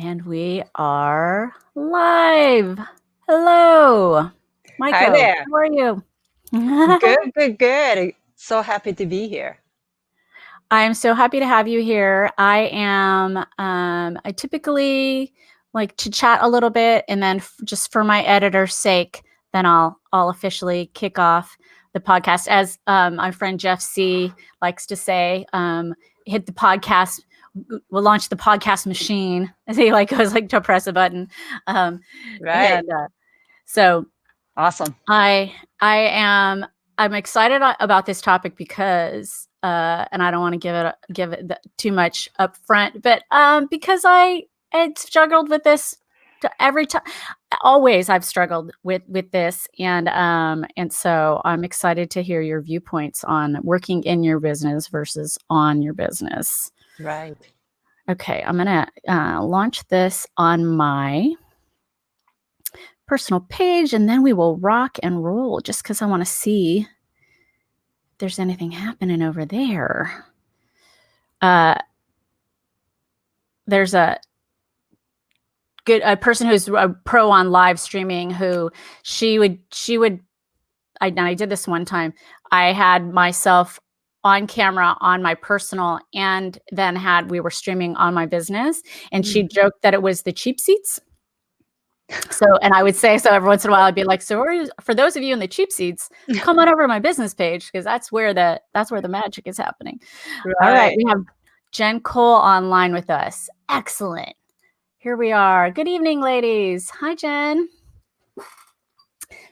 And we are live. Hello, Hi Maiko. there. How are you? Good. So happy to be here. I'm so happy to have you here. I typically like to chat a little bit, and then just for my editor's sake, then I'll officially kick off the podcast. As my friend Jeff C likes to say, hit the podcast. We'll launch the podcast machine. As he goes to press a button. Right. And so Awesome. I'm excited about this topic because and I don't want to give it too much up front, but because I had struggled with this every time. Always I've struggled with this, and so I'm excited to hear your viewpoints on working in your business versus on your business. Right. Okay, I'm gonna launch this on my personal page, and then we will rock and roll, just because I want to see if there's anything happening over there. There's a person who's a pro on live streaming who I did this one time. I had myself on camera on my personal, and then we were streaming on my business, and she joked that it was the cheap seats. So, and I would say, so every once in a while I'd be like, so for those of you in the cheap seats, come on over to my business page, because that's where the magic is happening. Right. All right. We have Jen Cole online with us. Excellent. Here we are. Good evening, ladies. Hi, Jen.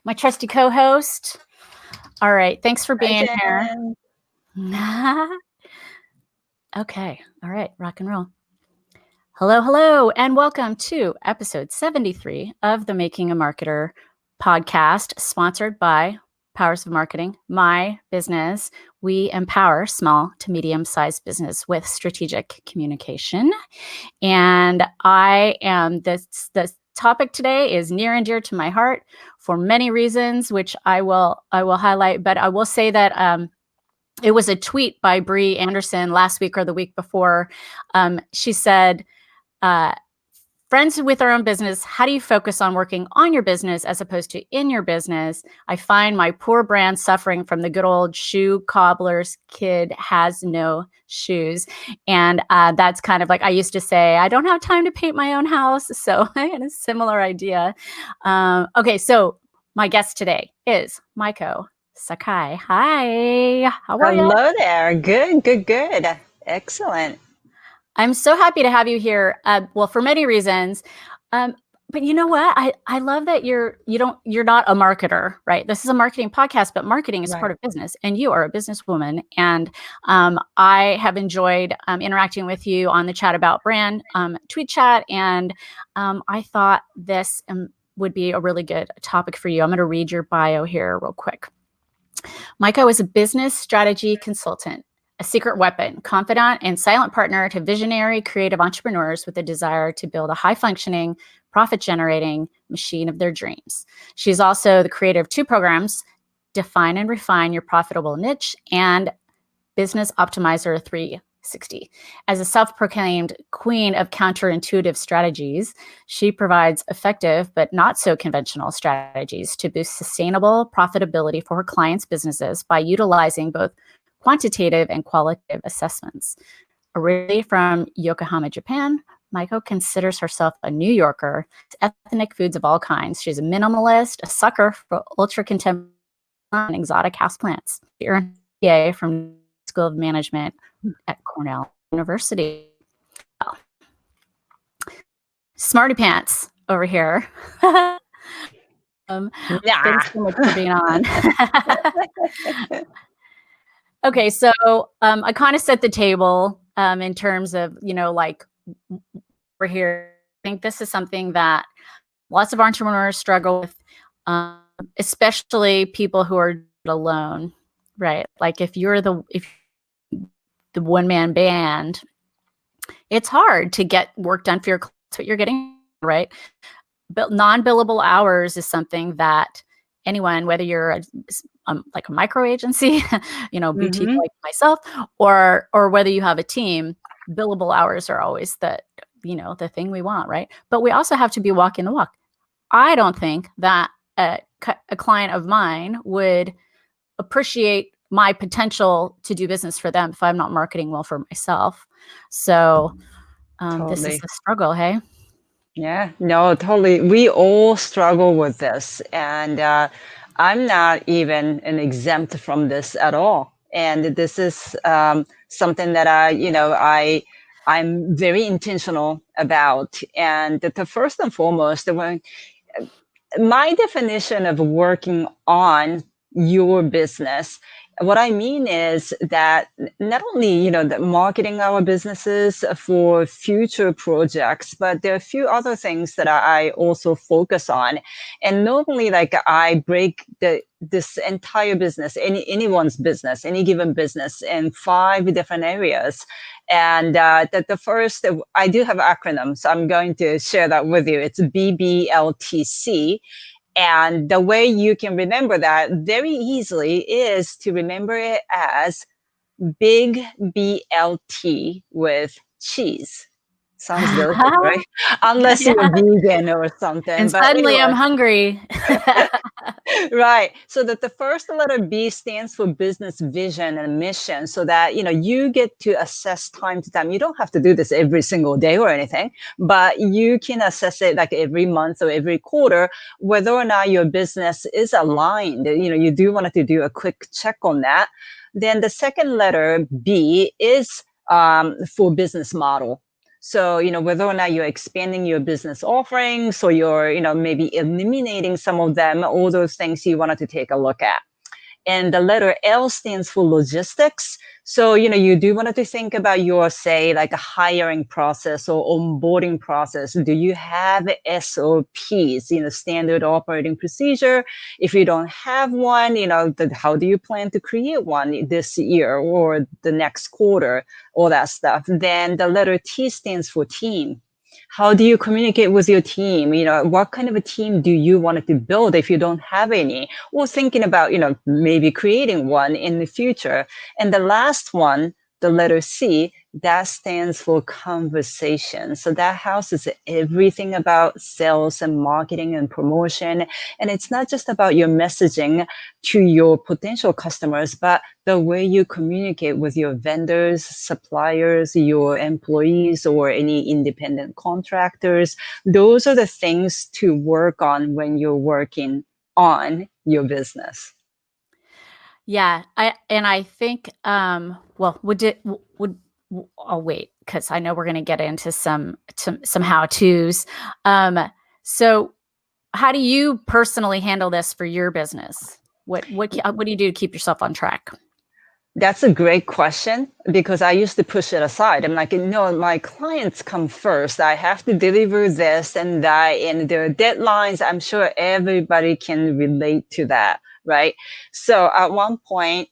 My trusty co-host. All right. Thanks for being here. Okay. All right. Rock and roll. Hello, and welcome to episode 73 of the Making a Marketer podcast, sponsored by Powers of Marketing, my business. We empower small to medium-sized business with strategic communication. And the topic today is near and dear to my heart for many reasons, which I will highlight. But I will say that it was a tweet by Bree Anderson last week or the week before. She said, friends with our own business, how do you focus on working on your business as opposed to in your business? I find my poor brand suffering from the good old shoe cobbler's kid has no shoes. And that's kind of like, I used to say, I don't have time to paint my own house. So I had a similar idea. Okay, so my guest today is Maiko Sakai. Hi, how are you? Hello there. Good. Excellent. I'm so happy to have you here. Well, for many reasons. But you know what? I love that you're not a marketer, right? This is a marketing podcast, but marketing is part of business, and you are a businesswoman. And I have enjoyed interacting with you on the Chat About Brand tweet chat, and I thought this would be a really good topic for you. I'm going to read your bio here real quick. Maiko is a business strategy consultant, a secret weapon, confidant, and silent partner to visionary creative entrepreneurs with a desire to build a high-functioning, profit-generating machine of their dreams. She's also the creator of two programs, Define and Refine Your Profitable Niche and Business Optimizer 360. As a self-proclaimed queen of counterintuitive strategies, she provides effective but not so conventional strategies to boost sustainable profitability for her clients' businesses by utilizing both quantitative and qualitative assessments. Originally from Yokohama, Japan, Maiko considers herself a New Yorker, ethnic foods of all kinds. She's a minimalist, a sucker for ultra-contemporary and exotic houseplants. She earned a BA from School of Management at Cornell University. Oh. Smarty pants over here. Thanks so much for being on. Okay, so I kind of set the table in terms of, we're here. I think this is something that lots of entrepreneurs struggle with, especially people who are alone, right? Like if you're the one-man band, it's hard to get work done for your clients, what you're getting, right? But non-billable hours is something that anyone, whether you're like a micro agency, boutique like myself, or whether you have a team, billable hours are always the the thing we want, right? But we also have to be walking the walk. I don't think that a client of mine would appreciate my potential to do business for them if I'm not marketing well for myself. So this is Totally. the struggle, hey? Yeah, no, totally. We all struggle with this, and I'm not even an exempt from this at all. And this is something that I'm very intentional about. And the first and foremost, when my definition of working on your business, what I mean is that not only, the marketing our businesses for future projects, but there are a few other things that I also focus on. And normally, like, I break this entire business, anyone's business, any given business, in 5 different areas. And the first, I do have acronyms, so I'm going to share that with you. It's BBLTC. And the way you can remember that very easily is to remember it as big BLT with cheese. Sounds delicious, right? Unless you're Yeah. vegan or something. And But suddenly I'm anyway, hungry. right. So that the first letter B stands for business vision and mission, so that you get to assess time to time. You don't have to do this every single day or anything, but you can assess it like every month or every quarter, whether or not your business is aligned. You do want to do a quick check on that. Then the second letter B is for business model. So, whether or not you're expanding your business offerings, or you're, maybe eliminating some of them, all those things you wanted to take a look at. And the letter L stands for logistics. So, you do want to think about your, say, like a hiring process or onboarding process. Do you have SOPs, standard operating procedure? If you don't have one, how do you plan to create one this year or the next quarter, all that stuff. Then the letter T stands for team. How do you communicate with your team? What kind of a team do you want to build if you don't have any? Or thinking about, maybe creating one in the future. And the last one, the letter C, that stands for conversation. So that houses everything about sales and marketing and promotion. And it's not just about your messaging to your potential customers, but the way you communicate with your vendors, suppliers, your employees, or any independent contractors. Those are the things to work on when you're working on your business. Yeah, I think, well, I'll wait because I know we're going to get into some how tos. Um, so, how do you personally handle this for your business? What do you do to keep yourself on track? That's a great question, because I used to push it aside. I'm like, no, my clients come first. I have to deliver this and that, and there are deadlines. I'm sure everybody can relate to that, right? So at one point,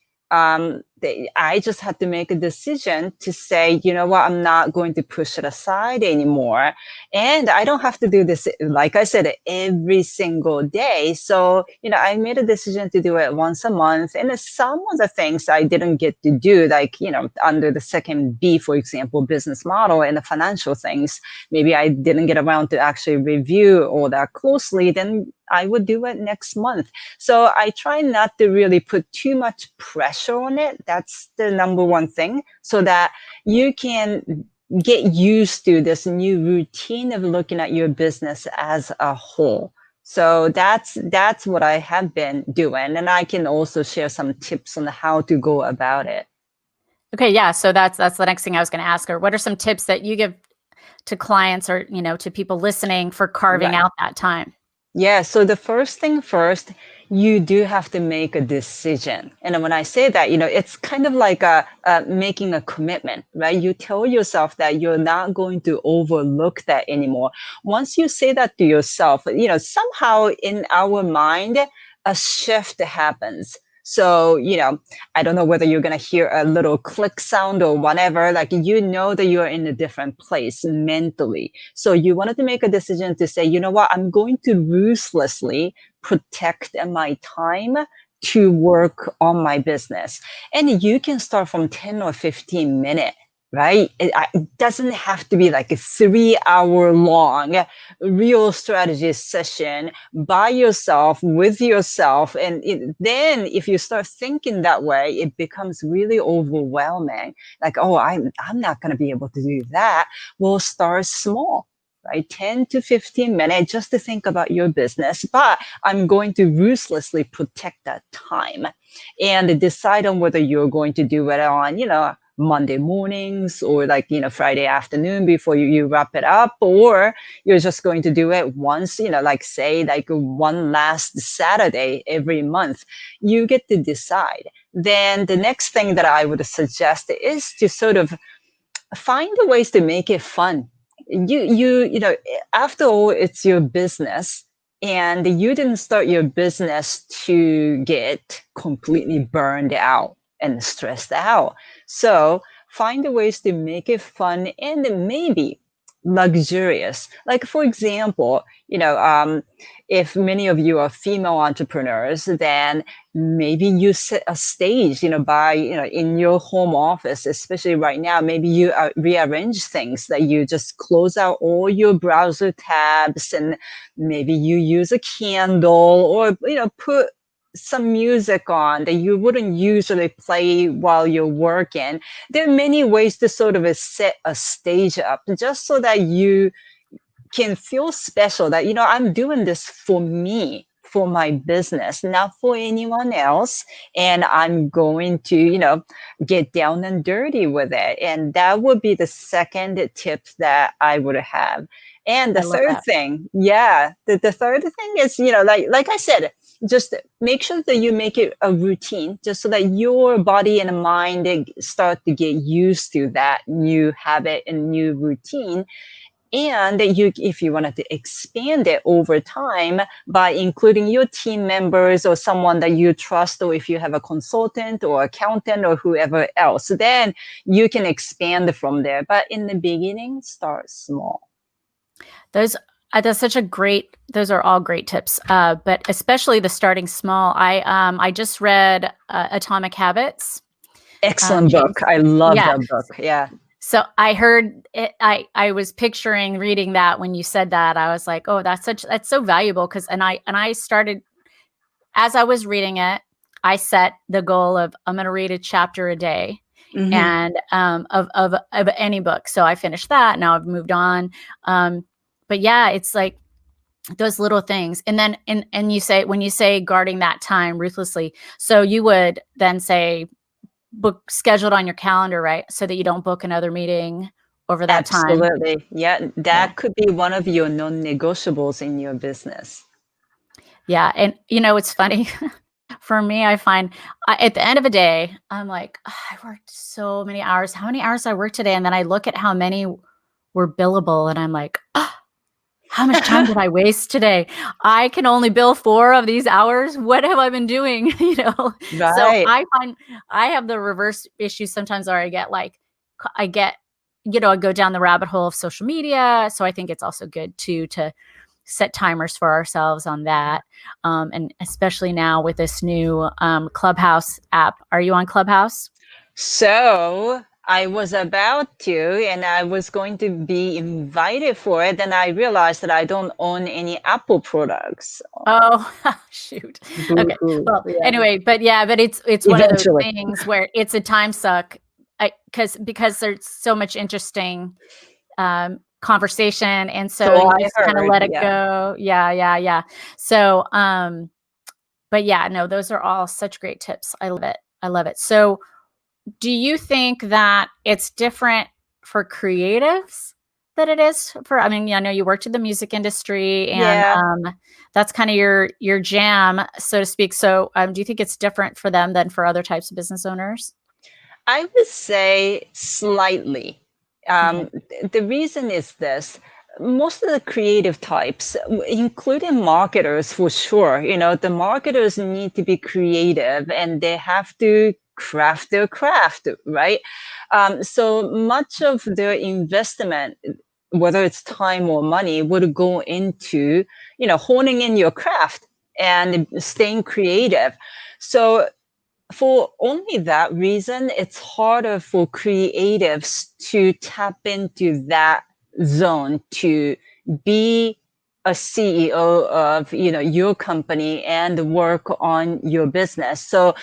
I just had to make a decision to say, you know what, I'm not going to push it aside anymore. And I don't have to do this, like I said, every single day. So, I made a decision to do it once a month. And some of the things I didn't get to do, like, under the second B, for example, business model and the financial things, maybe I didn't get around to actually review all that closely, then I would do it next month. So I try not to really put too much pressure on it. That's the number one thing, so that you can get used to this new routine of looking at your business as a whole. So that's what I have been doing, and I can also share some tips on how to go about it. Okay, yeah. So that's the next thing I was going to ask her. What are some tips that you give to clients or to people listening for carving Right. out that time? Yeah, so the first thing first, you do have to make a decision. And when I say that, it's kind of like making a commitment, right? You tell yourself that you're not going to overlook that anymore. Once you say that to yourself, somehow in our mind, a shift happens. So, I don't know whether you're going to hear a little click sound or whatever, like, that you're in a different place mentally. So you wanted to make a decision to say, you know what, I'm going to ruthlessly protect my time to work on my business. And you can start from 10 or 15 minutes. right? It doesn't have to be like a 3 hour long real strategy session by yourself with yourself. And then if you start thinking that way, it becomes really overwhelming. Like, oh, I'm not going to be able to do that. We'll start small. Right, 10 to 15 minutes just to think about your business, but I'm going to ruthlessly protect that time and decide on whether you're going to do it on, Monday mornings or like, Friday afternoon before you wrap it up, or you're just going to do it once, like say like one last Saturday every month. You get to decide. Then the next thing that I would suggest is to sort of find the ways to make it fun. After all, it's your business, and you didn't start your business to get completely burned out and stressed out. So find the ways to make it fun and maybe luxurious. Like for example, if many of you are female entrepreneurs, then maybe you set a stage, by, in your home office, especially right now, maybe you rearrange things, that you just close out all your browser tabs, and maybe you use a candle, or, put some music on that you wouldn't usually play while you're working. There are many ways to sort of set a stage up just so that you can feel special, that I'm doing this for me, for my business, not for anyone else, and I'm going to get down and dirty with it. And that would be the second tip that I would have. And the I love third that. thing, yeah, the third thing is, like I said, just make sure that you make it a routine, just so that your body and mind, they start to get used to that new habit and new routine. And if you wanted to expand it over time by including your team members or someone that you trust, or if you have a consultant or accountant or whoever else, then you can expand from there. But in the beginning, start small. Those that's such a great. Those are all great tips. But especially the starting small. I just read Atomic Habits. Excellent book. James. I love Yeah. that book. Yeah. So I heard it, I was picturing reading that when you said that. I was like, oh, that's so valuable, because I started, as I was reading it, I set the goal of, I'm going to read a chapter a day, Hmm. and of any book. So I finished that. Now I've moved on. But yeah, it's like those little things. And then and you say, when you say guarding that time ruthlessly, so you would then say book scheduled on your calendar, right? So that you don't book another meeting over that time. Absolutely. Yeah. Yeah. That could be one of your non-negotiables in your business. Yeah. And it's funny. For me, I find at the end of a day, I'm like, "Ugh, I worked so many hours. How many hours I worked today?" And then I look at how many were billable, and I'm like, "Ugh, how much time did I waste today? I can only bill 4 of these hours. What have I been doing?" So Right. I find I have the reverse issue sometimes, where I get like, I get, I go down the rabbit hole of social media. So I think it's also good to set timers for ourselves on that. And especially now with this new Clubhouse app. Are you on Clubhouse? So I was about to, and I was going to be invited for it. Then I realized that I don't own any Apple products. Oh, shoot. Boo Okay. hoo. Well, Yeah. anyway, but yeah, but it's one of those Eventually. things where it's a time suck. Because there's so much interesting conversation, and so So you I just kind of heard. let it Yeah. go. Yeah, yeah, yeah. So but yeah, no, those are all such great tips. I love it. I love it. So do you think that it's different for creatives that it is for, I mean, yeah, I know you worked in the music industry, and Yeah. that's kind of your jam, so to speak. So do you think it's different for them than for other types of business owners? I would say slightly. Okay. The reason is this. Most of the creative types, including marketers for sure, the marketers need to be creative, and they have to craft their craft, right? So much of their investment, whether it's time or money, would go into, honing in your craft and staying creative. So For only that reason, it's harder for creatives to tap into that zone to be a CEO of, your company and work on your business. So,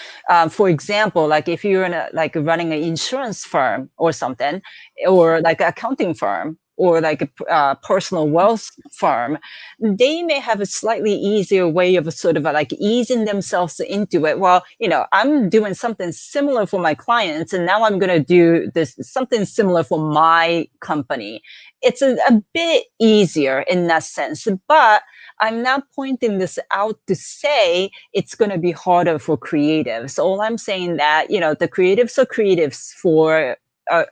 for example, like if you're like running an insurance firm or something, or like an accounting firm, or like a personal wealth firm, they may have a slightly easier way of sort of like easing themselves into it. Well, I'm doing something similar for my clients, and now I'm going to do this something similar for my company. It's a bit easier in that sense, but I'm not pointing this out to say it's going to be harder for creatives. All I'm saying that, the creatives are creatives for a,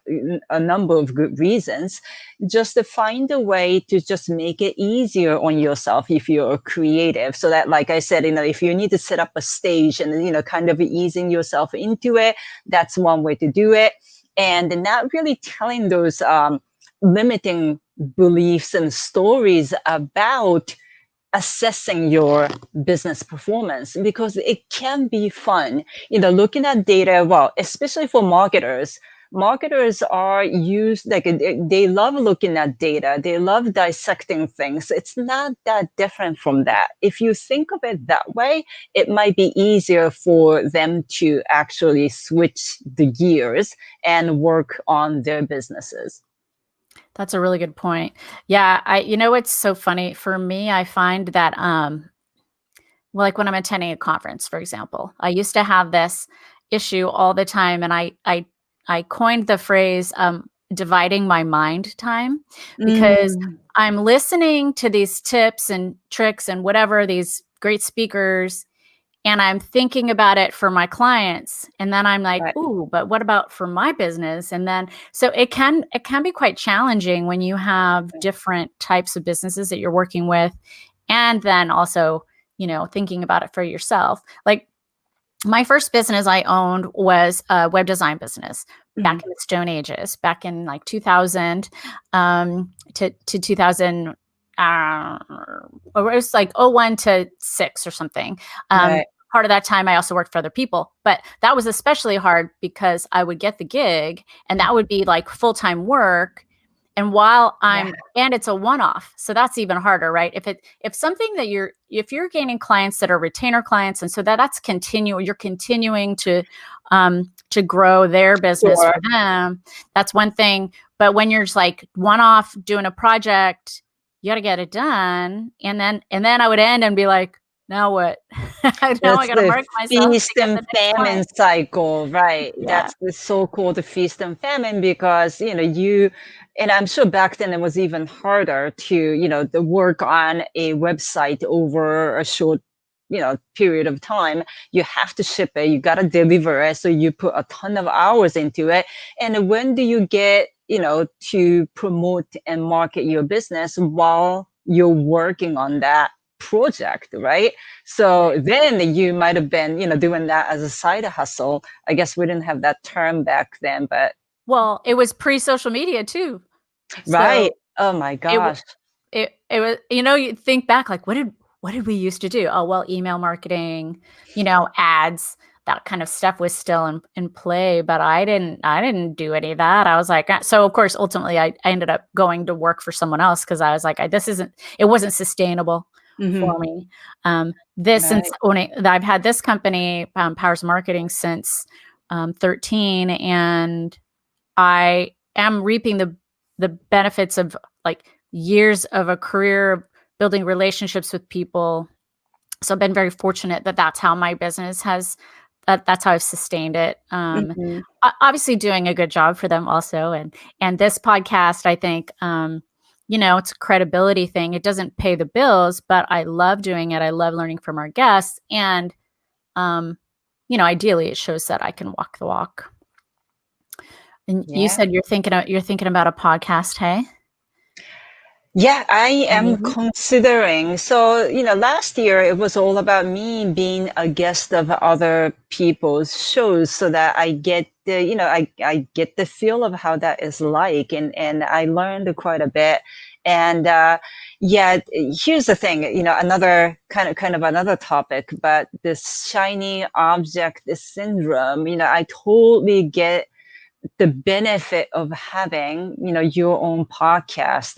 a number of good reasons. Just to find a way to just make it easier on yourself if you're a creative, so that, like I said, if you need to set up a stage and kind of easing yourself into it, that's one way to do it. And not really telling those limiting beliefs and stories about assessing your business performance, because it can be fun, looking at data. Well, especially for marketers are used, like, they love looking at data, they love dissecting things. It's not that different from that. If you think of it that way, it might be easier for them to actually switch the gears and work on their businesses. That's a really good point. Yeah, it's so funny for me. I find that, well, like when I'm attending a conference, for example, I used to have this issue all the time, and I coined the phrase, dividing my mind time, because Mm, I'm listening to these tips and tricks and whatever, these great speakers, and I'm thinking about it for my clients, and then I'm like, right. "Ooh, but what about for my business?" And then so it can be quite challenging when you have different types of businesses that you're working with, and then also, thinking about it for yourself. Like, my first business I owned was a web design business back Mhm. in the Stone Ages, back in like 2000, to 2000, or it was like '01 to 6 or something. Right. Part of that time, I also worked for other people, but that was especially hard because I would get the gig, and that would be like full time work. And Yeah. and it's a one off, so that's even harder, right? If something that if you're gaining clients that are retainer clients, and so you're continuing to grow their business Sure. for them, that's one thing. But when you're just like one off doing a project, you got to get it done, and then I would end and be like, now what? Now I That's got to the mark myself to feast get and the next famine client. cycle, right? Yeah. That's the so-called feast and famine, because, and I'm sure back then it was even harder to, the work on a website over a short, period of time. You have to ship it, you got to deliver it. So you put a ton of hours into it. And when do you get, to promote and market your business while you're working on that project, right? So then you might have been, doing that as a side hustle. I guess we didn't have that term back then, but Well, it was pre-social media too. right. So Oh my it w gosh. it was, you think back, like, what did we used to do? Oh, well, email marketing, ads, that kind of stuff was still in play, but I didn't do any of that. I was like, so of course, ultimately, I ended up going to work for someone else because I was like, it wasn't sustainable Hmm. for me. This since Right. I've had this company, Powers Marketing, since 13, and I am reaping the benefits of like years of a career building relationships with people. So I've been very fortunate that that's how my business that's how I've sustained it. Hmm. Obviously doing a good job for them also, and this podcast, I think, it's a credibility thing. It doesn't pay the bills, but I love doing it. I love learning from our guests, and um, ideally, it shows that I can walk the walk. And you Yeah. said you're thinking about a podcast, hey? Yeah, I Or am maybe? considering. So, last year it was all about me being a guest of other people's shows, so that I get I get the feel of how that is like, and I learned quite a bit. And Yeah, here's the thing, another kind of another topic, but this shiny object syndrome, I totally get the benefit of having, your own podcast.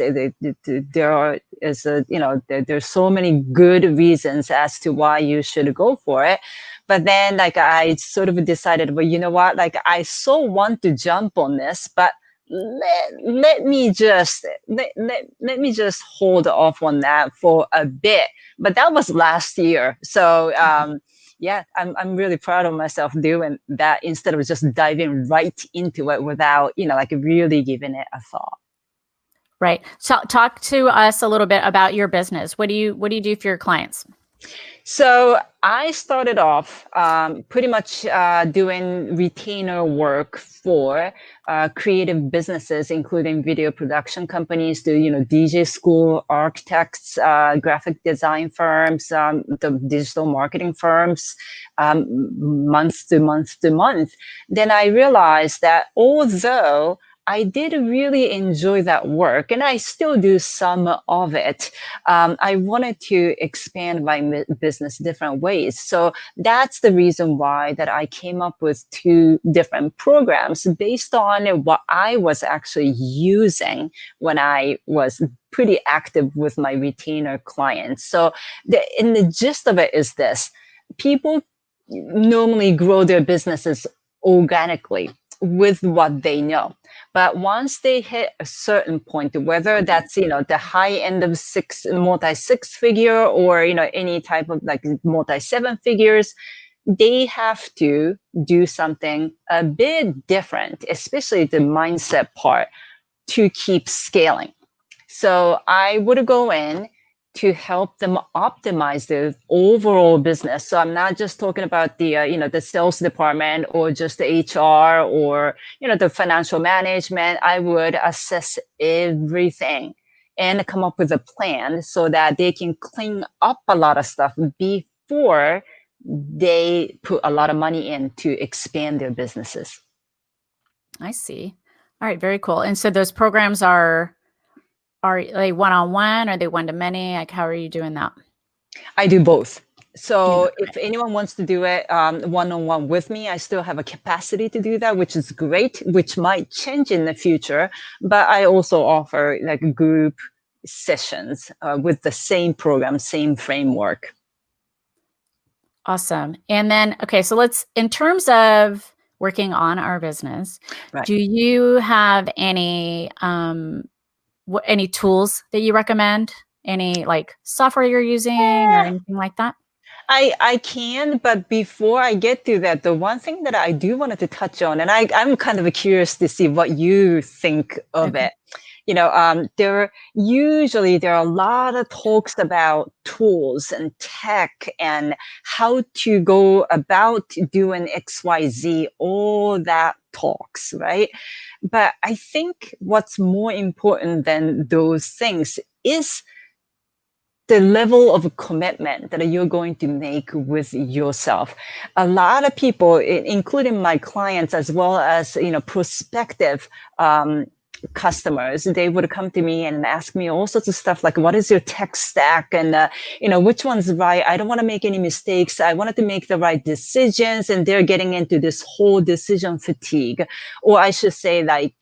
There are is a, there's so many good reasons as to why you should go for it. But then like I sort of decided, well, you know what, like I so want to jump on this, but let me just hold off on that for a bit. But that was last year. So yeah, I'm really proud of myself doing that instead of just diving right into it without, like really giving it a thought. Right. So talk to us a little bit about your business. What do you do for your clients? So I started off pretty much doing retainer work for creative businesses, including video production companies, to DJ school, architects, graphic design firms, the digital marketing firms, month to month to month. Then I realized that although I did really enjoy that work, and I still do some of it. I wanted to expand my business different ways. So that's the reason why that I came up with two different programs based on what I was actually using when I was pretty active with my retainer clients. So and the gist of it is this: people normally grow their businesses organically with what they know. But once they hit a certain point, whether that's, the high end of multi six figure, or, any type of like multi seven figures, they have to do something a bit different, especially the mindset part, to keep scaling. So I would go in to help them optimize their overall business. So I'm not just talking about the the sales department or just the HR or the financial management. I would assess everything and come up with a plan so that they can clean up a lot of stuff before they put a lot of money in to expand their businesses. I see. All right, very cool. And so those programs are they one-on-one? Are they one-to-many? Like, how are you doing that? I do both. You do So it. if anyone wants to do it one-on-one with me, I still have a capacity to do that, which is great, which might change in the future. But I also offer like group sessions with the same program, same framework. Awesome. And then, okay, so in terms of working on our business, Right. do you have any tools that you recommend? Any like software you're using or anything like that? I can, but before I get to that, the one thing that I do wanted to touch on, and I'm kind of curious to see what you think of Okay. it. There are a lot of talks about tools and tech and how to go about doing XYZ, all that talks, right? But I think what's more important than those things is the level of commitment that you're going to make with yourself. A lot of people, including my clients as well as prospective customers, they would come to me and ask me all sorts of stuff like, what is your tech stack, and which one's right? I don't want to make any mistakes. I wanted to make the right decisions, and they're getting into this whole decision fatigue, or I should say, like,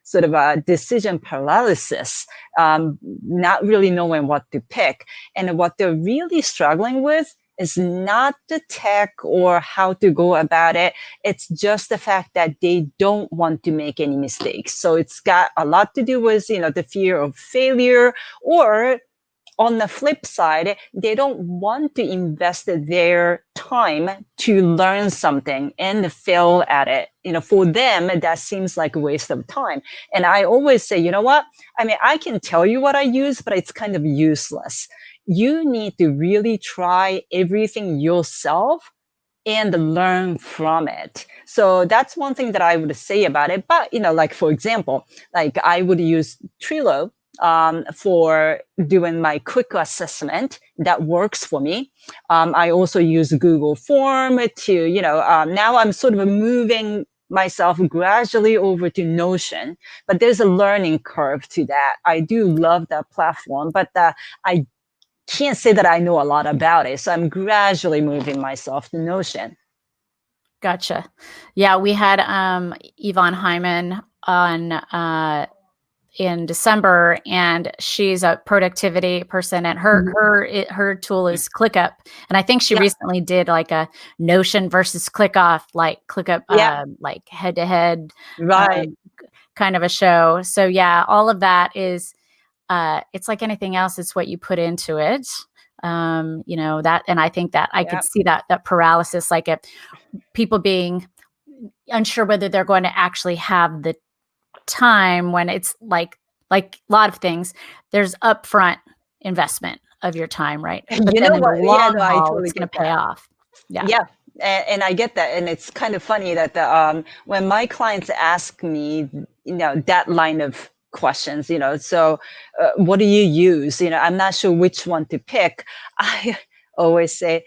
sort of a decision paralysis, not really knowing what to pick. And what they're really struggling with is not the tech or how to go about it. It's just the fact that they don't want to make any mistakes. So it's got a lot to do with, the fear of failure, or on the flip side, they don't want to invest their time to learn something and fail at it. For them, that seems like a waste of time. And I always say, you know what? I mean, I can tell you what I use, but it's kind of useless. You need to really try everything yourself and learn from it. So that's one thing that I would say about it. But, like, for example, like I would use Trello for doing my quick assessment. That works for me. I also use Google Form to, now I'm sort of moving myself gradually over to Notion, but there's a learning curve to that. I do love that platform, but I can't say that I know a lot about it. So I'm gradually moving myself to Notion. Gotcha. Yeah, we had Yvonne Hyman on in December, and she's a productivity person, and Mhm. her tool is ClickUp, and I think she Yeah, recently did like a Notion versus ClickUp yeah, like head to head right. kind of a show. So yeah, all of that is it's like anything else, it's what you put into it. That, and I think that I Yeah. could see that paralysis, like if people being unsure whether they're going to actually have the time, when it's like a lot of things, there's upfront investment of your time, right? But You then know in the what? Yeah, long no, I haul, totally it's going get to pay that. off. Yeah. Yeah, and I get that, and it's kind of funny that when my clients ask me, that line of questions, so what do you use? I'm not sure which one to pick. I always say,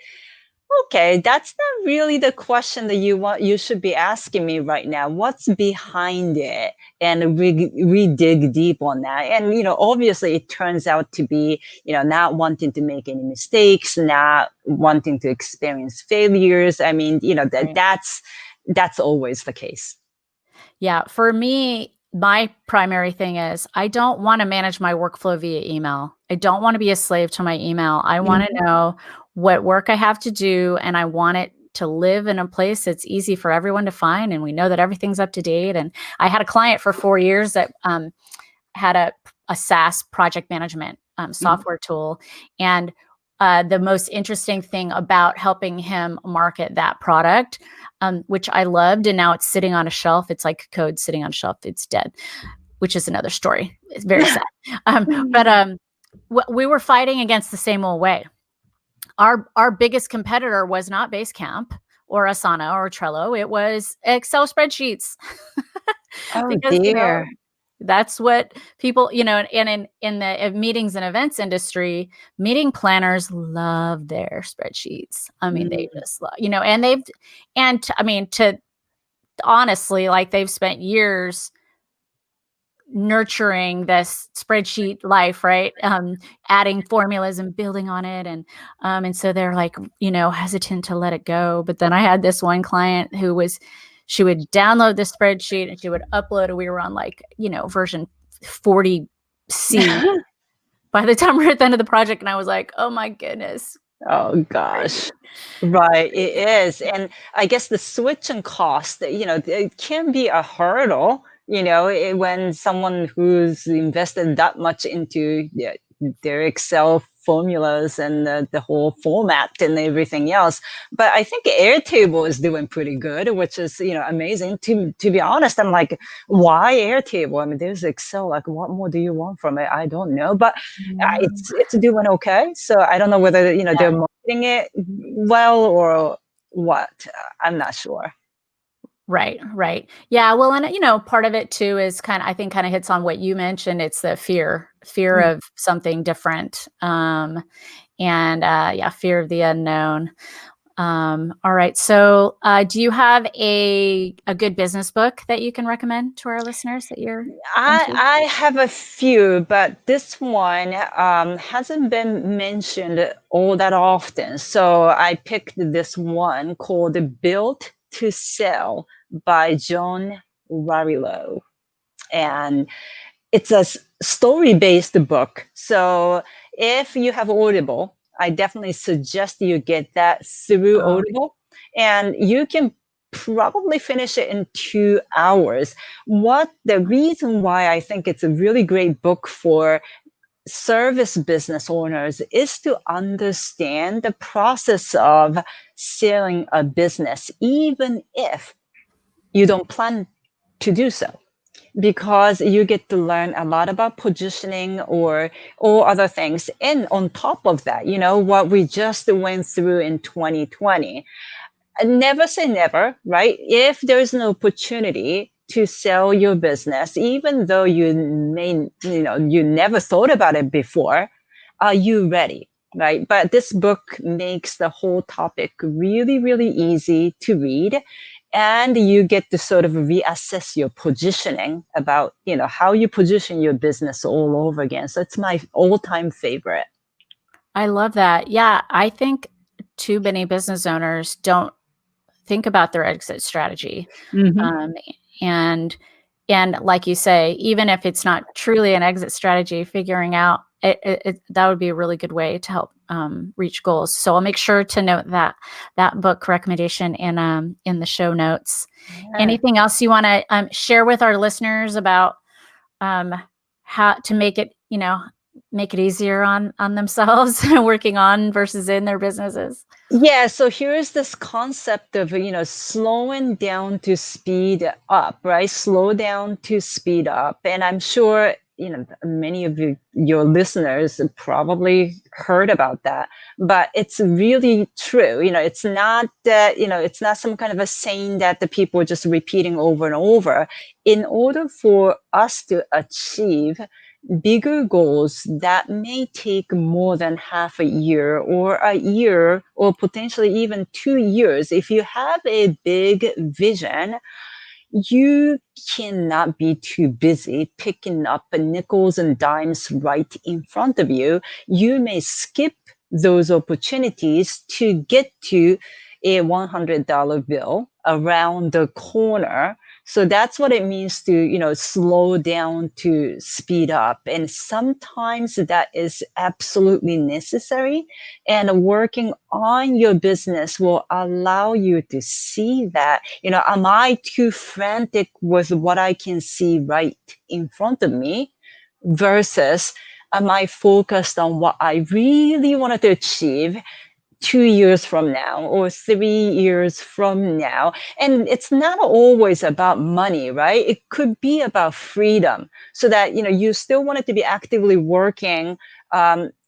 okay, that's not really the question that you should be asking me right now. What's behind it? And we dig deep on that. And obviously it turns out to be, not wanting to make any mistakes, not wanting to experience failures. I mean, Right. that's always the case. Yeah. For me, my primary thing is I don't want to manage my workflow via email. I don't want to be a slave to my email. I want to Mhm. know what work I have to do, and I want it to live in a place that's easy for everyone to find. And we know that everything's up to date. And I had a client for 4 years that had a SaaS project management Mhm. software tool. And the most interesting thing about helping him market that product, which I loved, and now it's sitting on a shelf. It's like code sitting on a shelf. It's dead, which is another story. It's very sad. But we were fighting against the same old way. Our biggest competitor was not Basecamp or Asana or Trello. It was Excel spreadsheets. Oh Because dear. that's what people, and in the meetings and events industry, meeting planners love their spreadsheets. I mean, they Mm. just love, and I mean, to honestly, like they've spent years nurturing this spreadsheet life, right? Adding formulas and building on it. And so they're like, hesitant to let it go. But then I had this one client she would download the spreadsheet and she would upload it. We were on like, version 40C by the time we we're at the end of the project. And I was like, oh my goodness. Oh Crazy. gosh. Right, it is. And I guess the switching cost, it can be a hurdle, when someone who's invested that much into, yeah, their Excel formulas and the whole format and everything else. But I think Airtable is doing pretty good, which is, amazing. To be honest, I'm like, why Airtable? I mean, there's Excel. Like, what more do you want from it? I don't know. But it's doing okay. So I don't know whether they're marketing it well or what. I'm not sure. Right, right. Yeah, well, and part of it too is I think kind of hits on what you mentioned. It's the fear Mm. of something different. And yeah, fear of the unknown. All right. So, do you have a good business book that you can recommend to our listeners that you're into? I have a few, but this one hasn't been mentioned all that often. So I picked this one called "Built to Sell" by John Warrilow, and it's a story-based book. So if you have Audible, I definitely suggest you get that through Oh, Audible, and you can probably finish it in 2 hours. What the reason why I think it's a really great book for service business owners is to understand the process of selling a business, even if you don't plan to do so, because you get to learn a lot about positioning or other things. And on top of that, what we just went through in 2020, never say never, right? If there's an opportunity to sell your business, even though you never thought about it before, are you ready? Right. But this book makes the whole topic really, really easy to read. and you get to sort of reassess your positioning about, how you position your business all over again. So it's my all-time favorite. I love that. Yeah, I think too many business owners don't think about their exit strategy. Hmm. Um, and and like you say, even if it's not truly an exit strategy, figuring out that would be a really good way to help reach goals. So I'll make sure to note that book recommendation in the show notes. Yeah. Anything else you want to share with our listeners about um, how to make it easier on themselves working on versus in their businesses? Yeah, so here's this concept of, slowing down to speed up, right? Slow down to speed up. And I'm sure, many of your listeners have probably heard about that, but it's really true. It's not that, it's not some kind of a saying that the people are just repeating over and over. In order for us to achieve bigger goals that may take more than half a year or potentially even 2 years, if you have a big vision, you cannot be too busy picking up nickels and dimes right in front of you. You may skip those opportunities to get to a $100 bill around the corner. So that's what it means to, slow down to speed up. And sometimes that is absolutely necessary. And working on your business will allow you to see that, am I too frantic with what I can see right in front of me versus am I focused on what I really wanted to achieve 2 years from now or 3 years from now? And it's not always about money, right? It could be about freedom, so that, you still want it to be actively working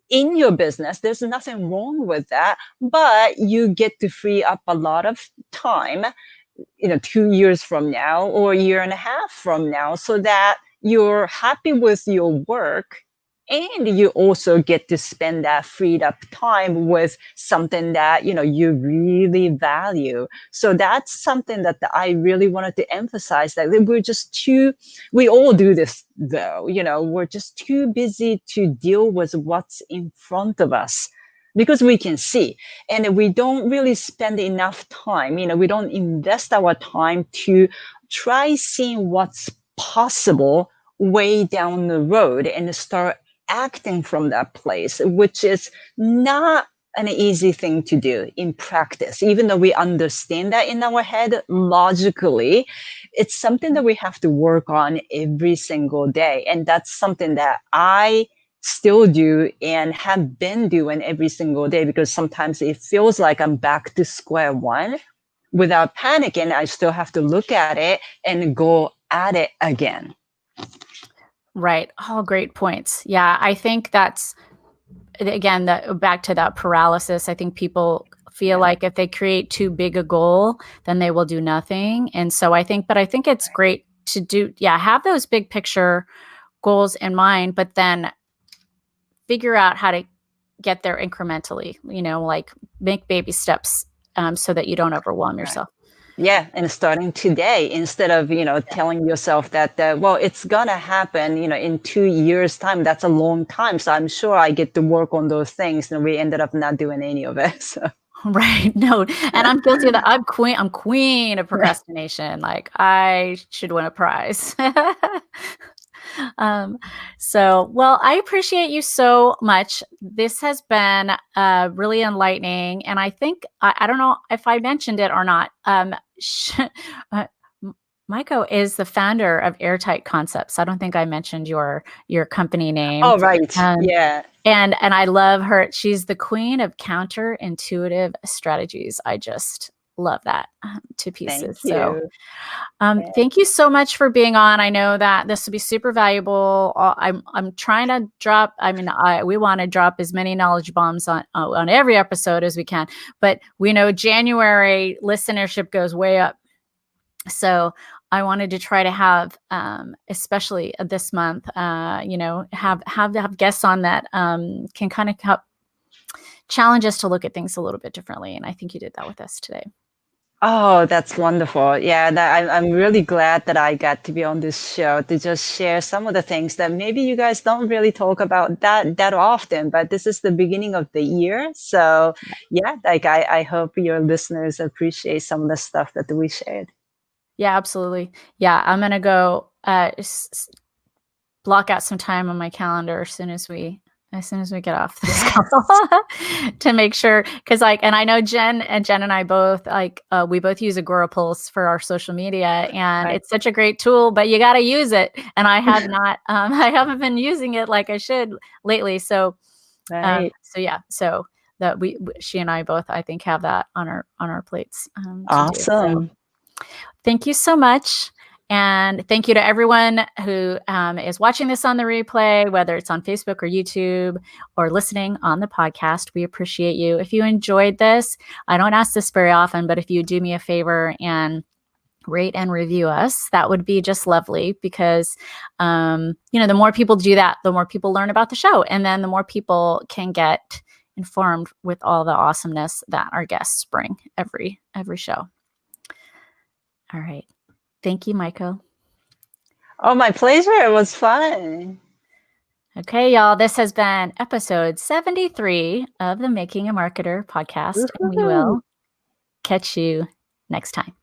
in your business. There's nothing wrong with that, but you get to free up a lot of time, 2 years from now or a year and a half from now, so that you're happy with your work and you also get to spend that freed up time with something that you really value. So that's something that I really wanted to emphasize, that we all do this though, we're just too busy to deal with what's in front of us because we can see, and we don't really spend enough time, we don't invest our time to try seeing what's possible way down the road and start acting from that place, which is not an easy thing to do in practice. Even though we understand that in our head logically, it's something that we have to work on every single day. And that's something that I still do and have been doing every single day, because sometimes it feels like I'm back to square one. Without panicking, I still have to look at it and go at it again. Right. All great points. Yeah, I think that's again back to that paralysis. I think people feel like if they create too big a goal, then they will do nothing. And so I think it's great to have those big picture goals in mind, but then figure out how to get there incrementally, like make baby steps so that you don't overwhelm Right. yourself. Yeah, and starting today, instead of, telling yourself that, well, it's gonna happen, in 2 years' time. That's a long time. So I'm sure I get to work on those things, and we ended up not doing any of it. So. Right. No, and I'm guilty of that. I'm queen of procrastination. Like I should win a prize. um, well, I appreciate you so much. This has been really enlightening, and I think I don't know if I mentioned it or not. Uh, Maiko is the founder of Airtight Concepts. I don't think I mentioned your company name. Oh, right. Um, Yeah. and I love her. She's the queen of counterintuitive strategies. I just love that to Thank pieces. So you. Yeah. thank you so much for being on. I know that this will be super valuable. I'm trying to drop. I mean, we want to drop as many knowledge bombs on every episode as we can. But we know January listenership goes way up, so I wanted to try to have, especially this month, have guests on that can kind of help challenge us to look at things a little bit differently. And I think you did that with us today. Oh, that's wonderful. Yeah, I'm really glad that I got to be on this show to just share some of the things that maybe you guys don't really talk about that often, but this is the beginning of the year. So yeah, like I hope your listeners appreciate some of the stuff that we shared. Yeah, absolutely. Yeah, I'm gonna go block out some time on my calendar as soon as we get off this Yes. call to make sure, because like, and I know Jen and I both like we both use Agora Pulse for our social media, and Right. it's such a great tool, but you got to use it. And I have not, I haven't been using it like I should lately. Right. So yeah, so that she and I both, I think, have that on our plates to do. So Awesome. thank you so much. And thank you to everyone who is watching this on the replay, whether it's on Facebook or YouTube or listening on the podcast. We appreciate you. If you enjoyed this, I don't ask this very often, but if you do me a favor and rate and review us, that would be just lovely, because the more people do that, the more people learn about the show, and then the more people can get informed with all the awesomeness that our guests bring every show. All right. Thank you, Maiko. Oh, my pleasure. It was fun. Okay, y'all, this has been episode 73 of the Making a Marketer podcast, and we Woohoo. will catch you next time.